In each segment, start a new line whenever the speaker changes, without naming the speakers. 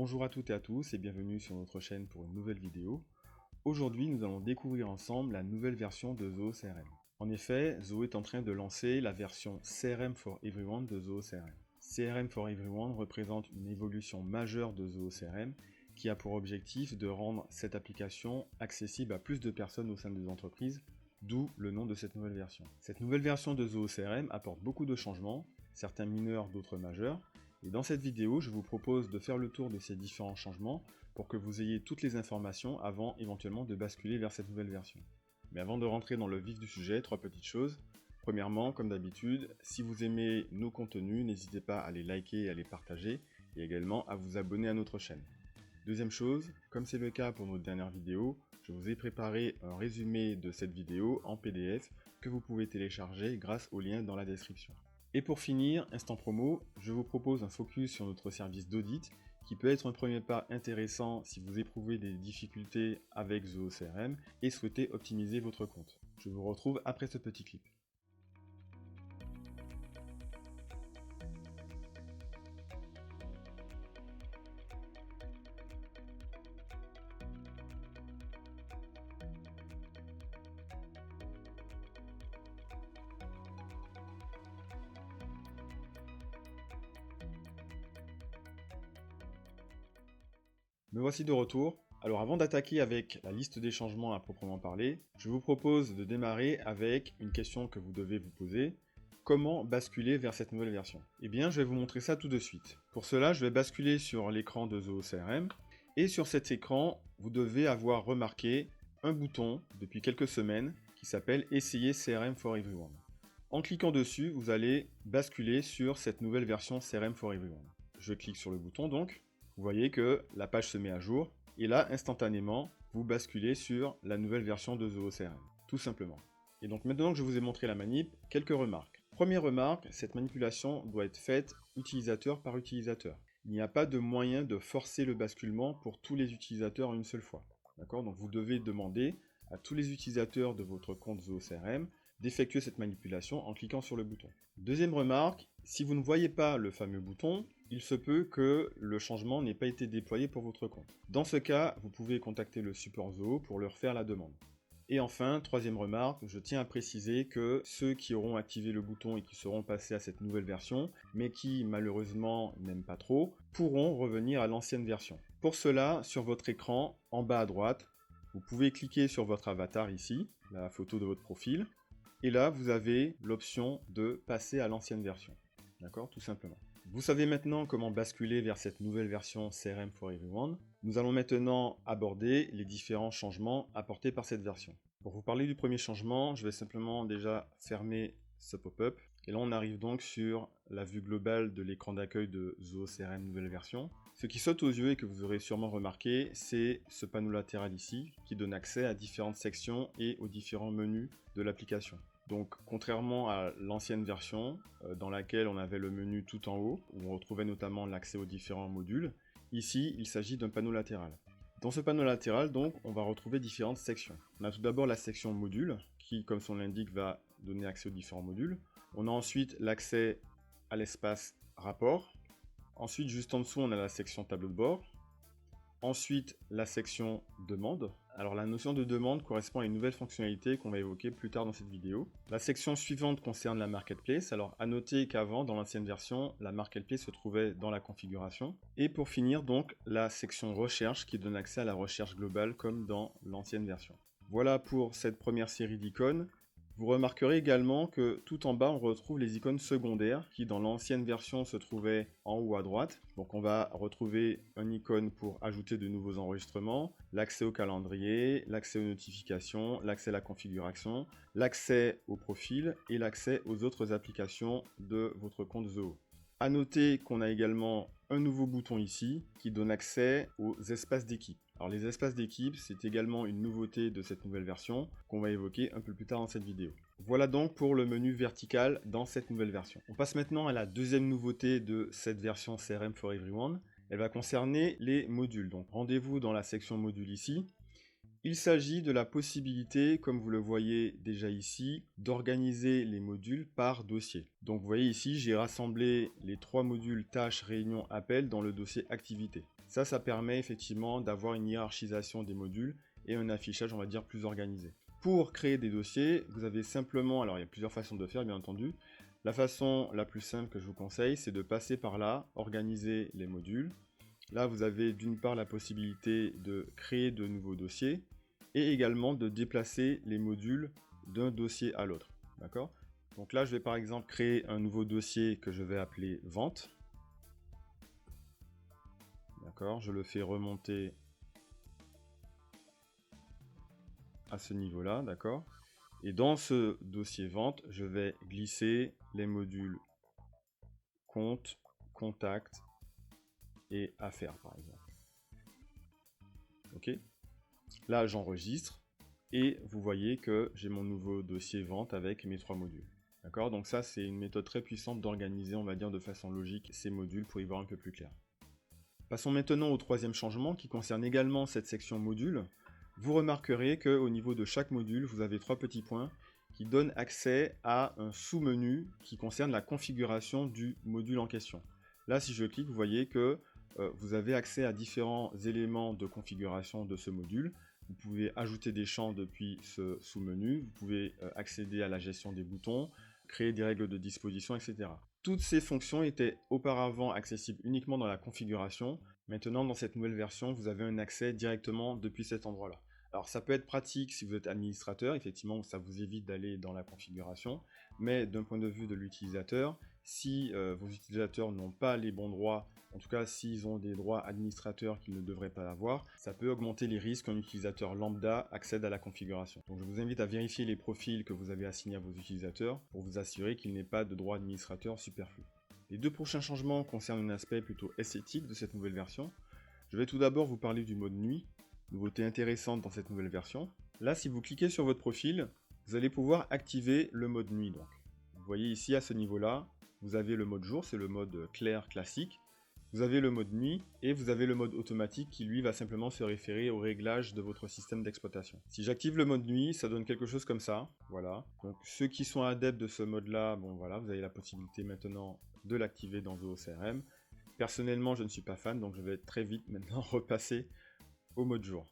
Bonjour à toutes et à tous et bienvenue sur notre chaîne pour une nouvelle vidéo. Aujourd'hui, nous allons découvrir ensemble la nouvelle version de Zoho CRM. En effet, Zoho est en train de lancer la version CRM for Everyone de Zoho CRM. CRM for Everyone représente une évolution majeure de Zoho CRM qui a pour objectif de rendre cette application accessible à plus de personnes au sein des entreprises, d'où le nom de cette nouvelle version. Cette nouvelle version de Zoho CRM apporte beaucoup de changements, certains mineurs, d'autres majeurs. Et dans cette vidéo, je vous propose de faire le tour de ces différents changements pour que vous ayez toutes les informations avant éventuellement de basculer vers cette nouvelle version. Mais avant de rentrer dans le vif du sujet, 3 petites choses. Premièrement, comme d'habitude, si vous aimez nos contenus, n'hésitez pas à les liker et à les partager, et également à vous abonner à notre chaîne. Deuxième chose, comme c'est le cas pour notre dernière vidéo, je vous ai préparé un résumé de cette vidéo en PDF que vous pouvez télécharger grâce au lien dans la description. Et pour finir, instant promo, je vous propose un focus sur notre service d'audit qui peut être un premier pas intéressant si vous éprouvez des difficultés avec Zoho CRM et souhaitez optimiser votre compte. Je vous retrouve après ce petit clip. Me voici de retour. Alors avant d'attaquer avec la liste des changements à proprement parler, je vous propose de démarrer avec une question que vous devez vous poser. Comment basculer vers cette nouvelle version? Eh bien, je vais vous montrer ça tout de suite. Pour cela, je vais basculer sur l'écran de Zoho CRM. Et sur cet écran, vous devez avoir remarqué un bouton depuis quelques semaines qui s'appelle « Essayer CRM for Everyone ». En cliquant dessus, vous allez basculer sur cette nouvelle version CRM for Everyone. Je clique sur le bouton donc. Vous voyez que la page se met à jour et là, instantanément, vous basculez sur la nouvelle version de Zoho CRM, tout simplement. Et donc maintenant que je vous ai montré la manip, quelques remarques. Première remarque, cette manipulation doit être faite utilisateur par utilisateur. Il n'y a pas de moyen de forcer le basculement pour tous les utilisateurs en une seule fois. D'accord? Donc vous devez demander à tous les utilisateurs de votre compte Zoho CRM d'effectuer cette manipulation en cliquant sur le bouton. Deuxième remarque, si vous ne voyez pas le fameux bouton, il se peut que le changement n'ait pas été déployé pour votre compte. Dans ce cas, vous pouvez contacter le support Zoho pour leur faire la demande. Et enfin, troisième remarque, je tiens à préciser que ceux qui auront activé le bouton et qui seront passés à cette nouvelle version, mais qui malheureusement n'aiment pas trop, pourront revenir à l'ancienne version. Pour cela, sur votre écran, en bas à droite, vous pouvez cliquer sur votre avatar ici, la photo de votre profil, et là, vous avez l'option de passer à l'ancienne version. D'accord? Tout simplement. Vous savez maintenant comment basculer vers cette nouvelle version CRM for Everyone. Nous allons maintenant aborder les différents changements apportés par cette version. Pour vous parler du premier changement, je vais simplement déjà fermer ce pop-up. Et là, on arrive donc sur la vue globale de l'écran d'accueil de Zoho CRM nouvelle version. Ce qui saute aux yeux et que vous aurez sûrement remarqué, c'est ce panneau latéral ici, qui donne accès à différentes sections et aux différents menus de l'application. Donc, contrairement à l'ancienne version, dans laquelle on avait le menu tout en haut, où on retrouvait notamment l'accès aux différents modules, ici, il s'agit d'un panneau latéral. Dans ce panneau latéral, donc, on va retrouver différentes sections. On a tout d'abord la section modules, qui, comme son l'indique, va donner accès aux différents modules. On a ensuite l'accès à l'espace rapport. Ensuite, juste en dessous, on a la section tableau de bord. Ensuite, la section demande. Alors la notion de demande correspond à une nouvelle fonctionnalité qu'on va évoquer plus tard dans cette vidéo. La section suivante concerne la marketplace. Alors à noter qu'avant, dans l'ancienne version, la marketplace se trouvait dans la configuration. Et pour finir donc, la section recherche qui donne accès à la recherche globale comme dans l'ancienne version. Voilà pour cette première série d'icônes. Vous remarquerez également que tout en bas, on retrouve les icônes secondaires qui, dans l'ancienne version, se trouvaient en haut à droite. Donc, on va retrouver une icône pour ajouter de nouveaux enregistrements, l'accès au calendrier, l'accès aux notifications, l'accès à la configuration, l'accès au profil et l'accès aux autres applications de votre compte Zoho. À noter qu'on a également un nouveau bouton ici qui donne accès aux espaces d'équipe. Alors les espaces d'équipe, c'est également une nouveauté de cette nouvelle version qu'on va évoquer un peu plus tard dans cette vidéo. Voilà donc pour le menu vertical dans cette nouvelle version. On passe maintenant à la deuxième nouveauté de cette version CRM for Everyone. Elle va concerner les modules. Donc rendez-vous dans la section modules ici. Il s'agit de la possibilité, comme vous le voyez déjà ici, d'organiser les modules par dossier. Donc vous voyez ici, j'ai rassemblé les 3 modules tâches, réunions, appels dans le dossier activité. Ça permet effectivement d'avoir une hiérarchisation des modules et un affichage, on va dire, plus organisé. Pour créer des dossiers, vous avez simplement, alors il y a plusieurs façons de faire bien entendu. La façon la plus simple que je vous conseille, c'est de passer par là, organiser les modules. Là, vous avez d'une part la possibilité de créer de nouveaux dossiers et également de déplacer les modules d'un dossier à l'autre. D'accord? Donc là, je vais par exemple créer un nouveau dossier que je vais appeler vente. D'accord? Je le fais remonter à ce niveau-là, d'accord? Et dans ce dossier vente, je vais glisser les modules compte, contact et affaires, par exemple. Ok? Là, j'enregistre et vous voyez que j'ai mon nouveau dossier vente avec mes 3 modules. D'accord? Donc ça, c'est une méthode très puissante d'organiser, on va dire, de façon logique ces modules pour y voir un peu plus clair. Passons maintenant au troisième changement qui concerne également cette section module. Vous remarquerez qu'au niveau de chaque module, vous avez 3 petits points qui donnent accès à un sous-menu qui concerne la configuration du module en question. Là, si je clique, vous voyez que vous avez accès à différents éléments de configuration de ce module. Vous pouvez ajouter des champs depuis ce sous-menu, vous pouvez accéder à la gestion des boutons, créer des règles de disposition, etc. Toutes ces fonctions étaient auparavant accessibles uniquement dans la configuration. Maintenant, dans cette nouvelle version, vous avez un accès directement depuis cet endroit-là. Alors, ça peut être pratique si vous êtes administrateur, effectivement, ça vous évite d'aller dans la configuration, mais d'un point de vue de l'utilisateur, si vos utilisateurs n'ont pas les bons droits, en tout cas s'ils ont des droits administrateurs qu'ils ne devraient pas avoir, ça peut augmenter les risques qu'un utilisateur lambda accède à la configuration. Donc je vous invite à vérifier les profils que vous avez assignés à vos utilisateurs pour vous assurer qu'il n'y ait pas de droits administrateurs superflus. Les 2 prochains changements concernent un aspect plutôt esthétique de cette nouvelle version. Je vais tout d'abord vous parler du mode nuit, nouveauté intéressante dans cette nouvelle version. Là, si vous cliquez sur votre profil, vous allez pouvoir activer le mode nuit. Donc, vous voyez ici à ce niveau-là, vous avez le mode jour, c'est le mode clair classique. Vous avez le mode nuit et vous avez le mode automatique qui lui va simplement se référer au réglage de votre système d'exploitation. Si j'active le mode nuit, ça donne quelque chose comme ça, voilà. Donc ceux qui sont adeptes de ce mode-là, bon voilà, vous avez la possibilité maintenant de l'activer dans VOCRM. Personnellement, je ne suis pas fan, donc je vais très vite maintenant repasser au mode jour.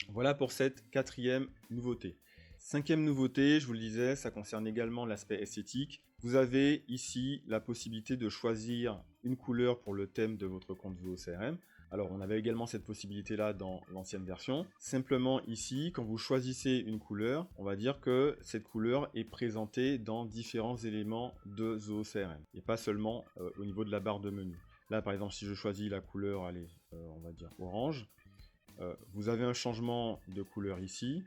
Voilà pour cette 4e nouveauté. 5e nouveauté, je vous le disais, ça concerne également l'aspect esthétique. Vous avez ici la possibilité de choisir une couleur pour le thème de votre compte VOCRM. Alors on avait également cette possibilité là dans l'ancienne version. Simplement ici, quand vous choisissez une couleur, on va dire que cette couleur est présentée dans différents éléments de VOCRM et pas seulement au niveau de la barre de menu. Là par exemple si je choisis la couleur, allez, on va dire orange, vous avez un changement de couleur ici.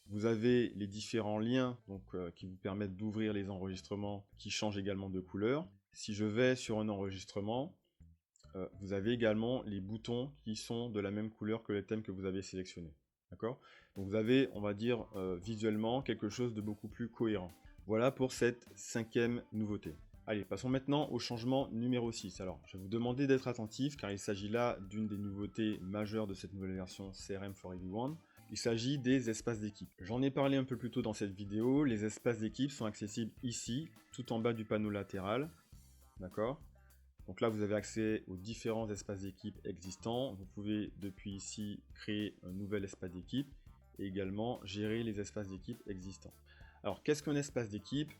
Vous avez les différents liens donc, qui vous permettent d'ouvrir les enregistrements qui changent également de couleur. Si je vais sur un enregistrement, vous avez également les boutons qui sont de la même couleur que les thèmes que vous avez sélectionnés. D'accord? Donc vous avez, on va dire, visuellement quelque chose de beaucoup plus cohérent. Voilà pour cette 5e nouveauté. Allez, passons maintenant au changement numéro 6. Alors, je vais vous demander d'être attentif car il s'agit là d'une des nouveautés majeures de cette nouvelle version CRM for Everyone. Il s'agit des espaces d'équipe. J'en ai parlé un peu plus tôt dans cette vidéo. Les espaces d'équipe sont accessibles ici, tout en bas du panneau latéral. D'accord? Donc là, vous avez accès aux différents espaces d'équipe existants. Vous pouvez depuis ici créer un nouvel espace d'équipe et également gérer les espaces d'équipe existants. Alors, qu'est-ce qu'un espace d'équipe?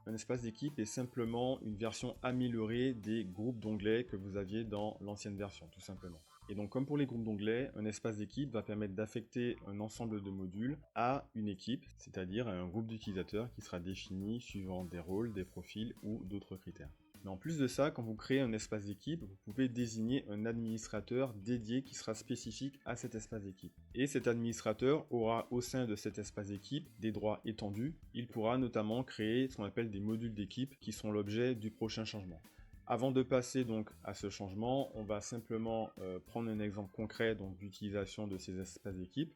Un espace d'équipe est simplement une version améliorée des groupes d'onglets que vous aviez dans l'ancienne version, tout simplement. Et donc, comme pour les groupes d'onglets, un espace d'équipe va permettre d'affecter un ensemble de modules à une équipe, c'est-à-dire à un groupe d'utilisateurs qui sera défini suivant des rôles, des profils ou d'autres critères. Mais en plus de ça, quand vous créez un espace d'équipe, vous pouvez désigner un administrateur dédié qui sera spécifique à cet espace d'équipe. Et cet administrateur aura au sein de cet espace d'équipe des droits étendus. Il pourra notamment créer ce qu'on appelle des modules d'équipe qui sont l'objet du prochain changement. Avant de passer donc à ce changement, on va simplement prendre un exemple concret d'utilisation de ces espaces d'équipe.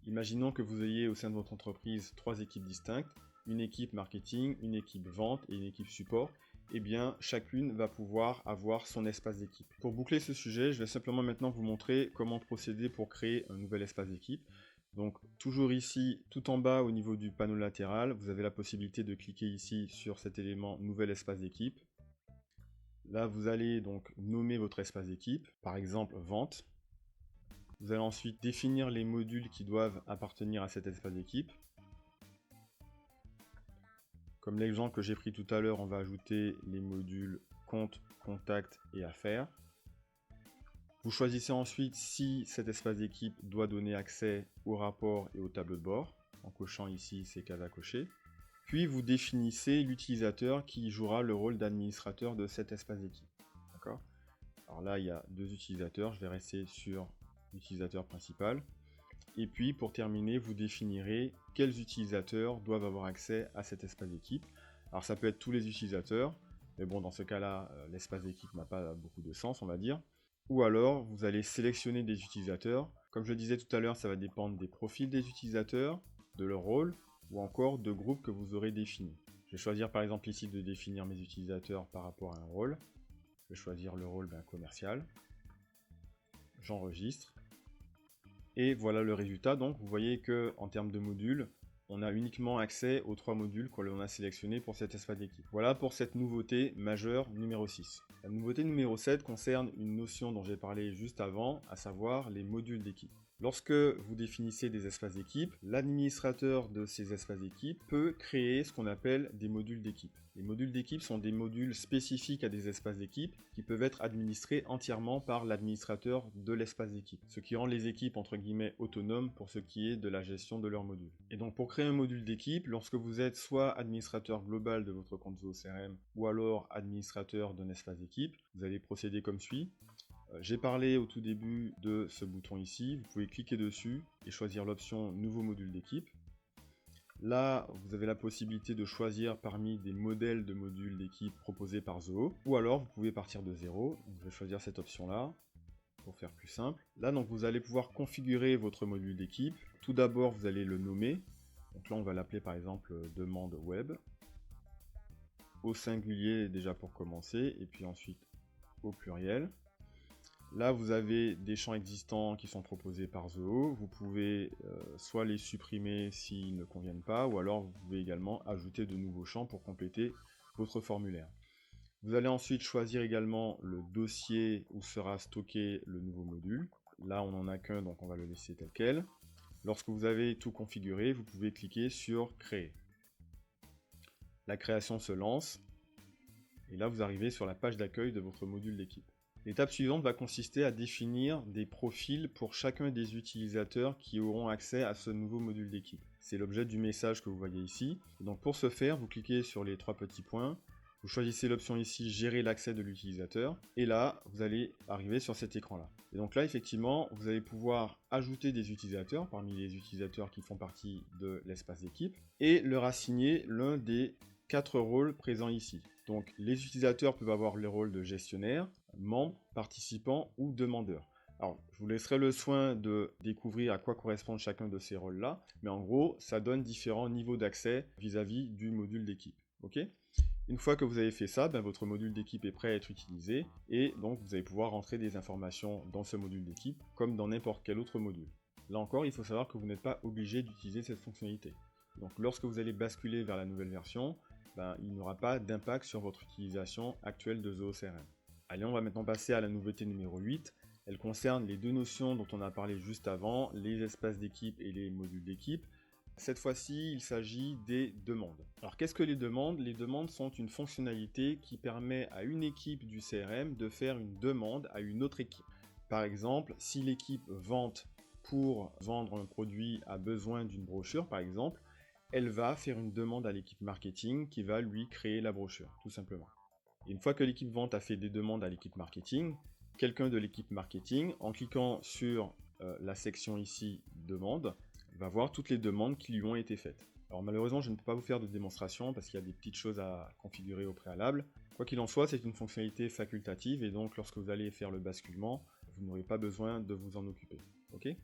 Imaginons que vous ayez au sein de votre entreprise 3 équipes distinctes, une équipe marketing, une équipe vente et une équipe support. Eh bien, chacune va pouvoir avoir son espace d'équipe. Pour boucler ce sujet, je vais simplement maintenant vous montrer comment procéder pour créer un nouvel espace d'équipe. Donc, toujours ici, tout en bas au niveau du panneau latéral, vous avez la possibilité de cliquer ici sur cet élément « Nouvel espace d'équipe ». Là, vous allez donc nommer votre espace d'équipe, par exemple vente. Vous allez ensuite définir les modules qui doivent appartenir à cet espace d'équipe. Comme l'exemple que j'ai pris tout à l'heure, on va ajouter les modules compte, contact et affaires. Vous choisissez ensuite si cet espace d'équipe doit donner accès au rapport et au tableau de bord, en cochant ici ces cases à cocher. Puis vous définissez l'utilisateur qui jouera le rôle d'administrateur de cet espace d'équipe. D'accord ? Alors là, il y a deux utilisateurs, je vais rester sur l'utilisateur principal. Et puis pour terminer, vous définirez quels utilisateurs doivent avoir accès à cet espace d'équipe. Alors ça peut être tous les utilisateurs, mais bon, dans ce cas-là, l'espace d'équipe n'a pas beaucoup de sens, on va dire. Ou alors, vous allez sélectionner des utilisateurs. Comme je le disais tout à l'heure, ça va dépendre des profils des utilisateurs, de leur rôle, ou encore de groupes que vous aurez définis. Je vais choisir par exemple ici de définir mes utilisateurs par rapport à un rôle. Je vais choisir le rôle commercial. J'enregistre. Et voilà le résultat. Donc vous voyez que en termes de modules, on a uniquement accès aux 3 modules que l'on a sélectionnés pour cet espace d'équipe. Voilà pour cette nouveauté majeure numéro 6. La nouveauté numéro 7 concerne une notion dont j'ai parlé juste avant, à savoir les modules d'équipe. Lorsque vous définissez des espaces d'équipe, l'administrateur de ces espaces d'équipe peut créer ce qu'on appelle des modules d'équipe. Les modules d'équipe sont des modules spécifiques à des espaces d'équipe qui peuvent être administrés entièrement par l'administrateur de l'espace d'équipe, ce qui rend les équipes entre guillemets autonomes pour ce qui est de la gestion de leurs modules. Et donc pour créer un module d'équipe, lorsque vous êtes soit administrateur global de votre compte Zoho CRM ou alors administrateur d'un espace d'équipe, vous allez procéder comme suit. J'ai parlé au tout début de ce bouton ici, vous pouvez cliquer dessus et choisir l'option nouveau module d'équipe. Là, vous avez la possibilité de choisir parmi des modèles de modules d'équipe proposés par Zoho, ou alors vous pouvez partir de zéro. Donc, je vais choisir cette option-là pour faire plus simple. Là, donc, vous allez pouvoir configurer votre module d'équipe. Tout d'abord, vous allez le nommer. Donc là, on va l'appeler par exemple demande web, au singulier déjà pour commencer, et puis ensuite au pluriel. Là, vous avez des champs existants qui sont proposés par Zoho. Vous pouvez soit les supprimer s'ils ne conviennent pas, ou alors vous pouvez également ajouter de nouveaux champs pour compléter votre formulaire. Vous allez ensuite choisir également le dossier où sera stocké le nouveau module. Là, on n'en a qu'un, donc on va le laisser tel quel. Lorsque vous avez tout configuré, vous pouvez cliquer sur Créer. La création se lance, et là, vous arrivez sur la page d'accueil de votre module d'équipe. L'étape suivante va consister à définir des profils pour chacun des utilisateurs qui auront accès à ce nouveau module d'équipe. C'est l'objet du message que vous voyez ici. Et donc pour ce faire, vous cliquez sur les 3 petits points, vous choisissez l'option ici Gérer l'accès de l'utilisateur, et là, vous allez arriver sur cet écran-là. Et donc là, effectivement, vous allez pouvoir ajouter des utilisateurs parmi les utilisateurs qui font partie de l'espace d'équipe, et leur assigner l'un des 4 rôles présents ici. Donc les utilisateurs peuvent avoir le rôle de gestionnaire, membre, participant ou demandeur. Alors, je vous laisserai le soin de découvrir à quoi correspondent chacun de ces rôles-là, mais en gros, ça donne différents niveaux d'accès vis-à-vis du module d'équipe. Ok ? Une fois que vous avez fait ça, votre module d'équipe est prêt à être utilisé, et donc vous allez pouvoir rentrer des informations dans ce module d'équipe, comme dans n'importe quel autre module. Là encore, il faut savoir que vous n'êtes pas obligé d'utiliser cette fonctionnalité. Donc lorsque vous allez basculer vers la nouvelle version, il n'y aura pas d'impact sur votre utilisation actuelle de Zoho CRM. Allez, on va maintenant passer à la nouveauté numéro 8. Elle concerne les deux notions dont on a parlé juste avant, les espaces d'équipe et les modules d'équipe. Cette fois-ci, il s'agit des demandes. Alors qu'est-ce que les demandes ? Les demandes sont une fonctionnalité qui permet à une équipe du CRM de faire une demande à une autre équipe. Par exemple, si l'équipe vente pour vendre un produit a besoin d'une brochure, par exemple, elle va faire une demande à l'équipe marketing qui va lui créer la brochure, tout simplement. Et une fois que l'équipe vente a fait des demandes à l'équipe marketing, quelqu'un de l'équipe marketing, en cliquant sur la section ici « Demande », va voir toutes les demandes qui lui ont été faites. Alors malheureusement, je ne peux pas vous faire de démonstration parce qu'il y a des petites choses à configurer au préalable. Quoi qu'il en soit, c'est une fonctionnalité facultative et donc lorsque vous allez faire le basculement, vous n'aurez pas besoin de vous en occuper. Okay ?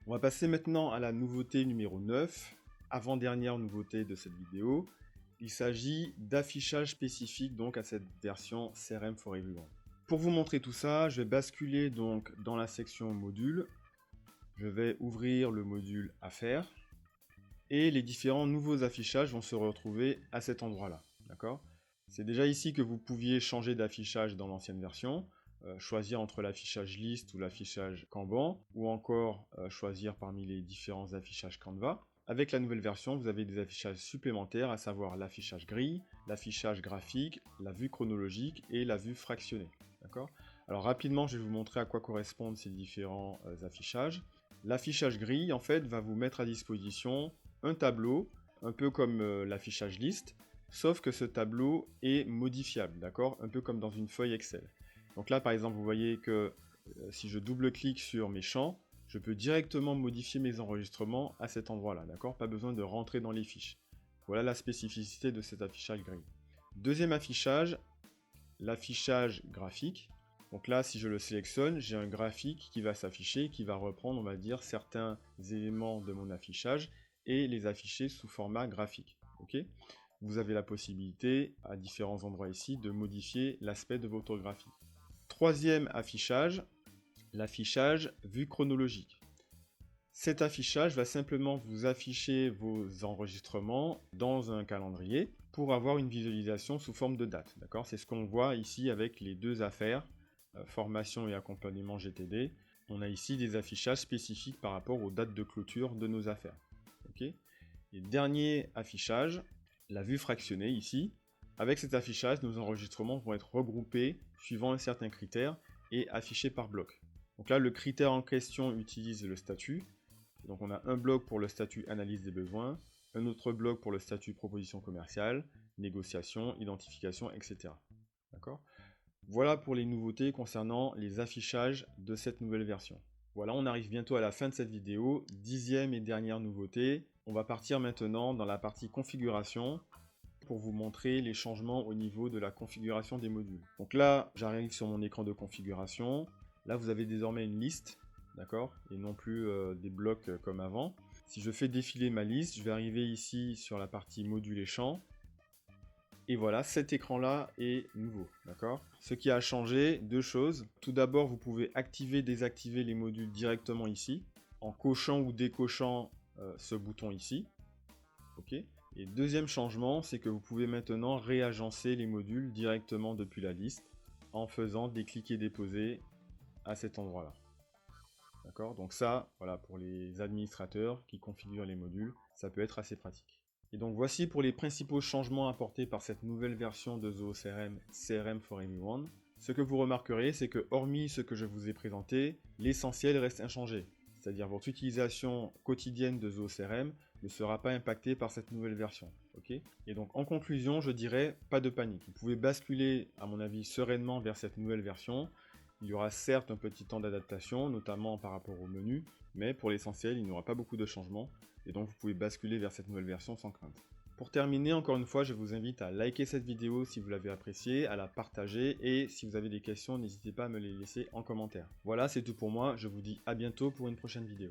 On va passer maintenant à la nouveauté numéro 9, avant-dernière nouveauté de cette vidéo. Il s'agit d'affichage spécifique donc à cette version CRM for Everyone. Pour vous montrer tout ça, je vais basculer donc dans la section module. Je vais ouvrir le module affaires et les différents nouveaux affichages vont se retrouver à cet endroit-là. D'accord ? C'est déjà ici que vous pouviez changer d'affichage dans l'ancienne version, choisir entre l'affichage liste ou l'affichage Kanban, ou encore choisir parmi les différents affichages Canva. Avec la nouvelle version, vous avez des affichages supplémentaires, à savoir l'affichage grille, l'affichage graphique, la vue chronologique et la vue fractionnée. D'accord ? Alors rapidement, je vais vous montrer à quoi correspondent ces différents affichages. L'affichage grille, en fait, va vous mettre à disposition un tableau, un peu comme l'affichage liste, sauf que ce tableau est modifiable, d'accord? Un peu comme dans une feuille Excel. Donc là, par exemple, vous voyez que si je double-clique sur mes champs, je peux directement modifier mes enregistrements à cet endroit-là, d'accord? Pas besoin de rentrer dans les fiches. Voilà la spécificité de cet affichage grille. Deuxième affichage, l'affichage graphique. Donc là, si je le sélectionne, j'ai un graphique qui va s'afficher, qui va reprendre, on va dire, certains éléments de mon affichage et les afficher sous format graphique. Ok ? Vous avez la possibilité, à différents endroits ici, de modifier l'aspect de votre graphique. Troisième affichage, l'affichage vue chronologique. Cet affichage va simplement vous afficher vos enregistrements dans un calendrier pour avoir une visualisation sous forme de date. D'accord ? C'est ce qu'on voit ici avec les deux affaires, formation et accompagnement GTD. On a ici des affichages spécifiques par rapport aux dates de clôture de nos affaires. Okay ? Et dernier affichage, la vue fractionnée ici. Avec cet affichage, nos enregistrements vont être regroupés suivant un certain critère et affichés par bloc. Donc là, le critère en question utilise le statut. Donc on a un bloc pour le statut analyse des besoins, un autre bloc pour le statut proposition commerciale, négociation, identification, etc. D'accord ? Voilà pour les nouveautés concernant les affichages de cette nouvelle version. Voilà, on arrive bientôt à la fin de cette vidéo, 10e et dernière nouveauté. On va partir maintenant dans la partie configuration pour vous montrer les changements au niveau de la configuration des modules. Donc là, j'arrive sur mon écran de configuration. Là, vous avez désormais une liste, d'accord, et non plus des blocs comme avant. Si je fais défiler ma liste, je vais arriver ici sur la partie modules et champs. Et voilà, cet écran-là est nouveau, d'accord? Ce qui a changé, deux choses. Tout d'abord, vous pouvez activer et désactiver les modules directement ici, en cochant ou décochant ce bouton ici. Ok. Et deuxième changement, c'est que vous pouvez maintenant réagencer les modules directement depuis la liste, en faisant des clics et déposer à cet endroit-là. D'accord? Donc ça, voilà, pour les administrateurs qui configurent les modules, ça peut être assez pratique. Et donc voici pour les principaux changements apportés par cette nouvelle version de Zoho CRM, CRM for Everyone. Ce que vous remarquerez, c'est que hormis ce que je vous ai présenté, l'essentiel reste inchangé. C'est-à-dire votre utilisation quotidienne de Zoho CRM ne sera pas impactée par cette nouvelle version. Okay ? Et donc en conclusion, je dirais pas de panique. Vous pouvez basculer, à mon avis, sereinement vers cette nouvelle version. Il y aura certes un petit temps d'adaptation, notamment par rapport au menu, mais pour l'essentiel, il n'y aura pas beaucoup de changements. Et donc vous pouvez basculer vers cette nouvelle version sans crainte. Pour terminer, encore une fois, je vous invite à liker cette vidéo si vous l'avez appréciée, à la partager et si vous avez des questions, n'hésitez pas à me les laisser en commentaire. Voilà, c'est tout pour moi, je vous dis à bientôt pour une prochaine vidéo.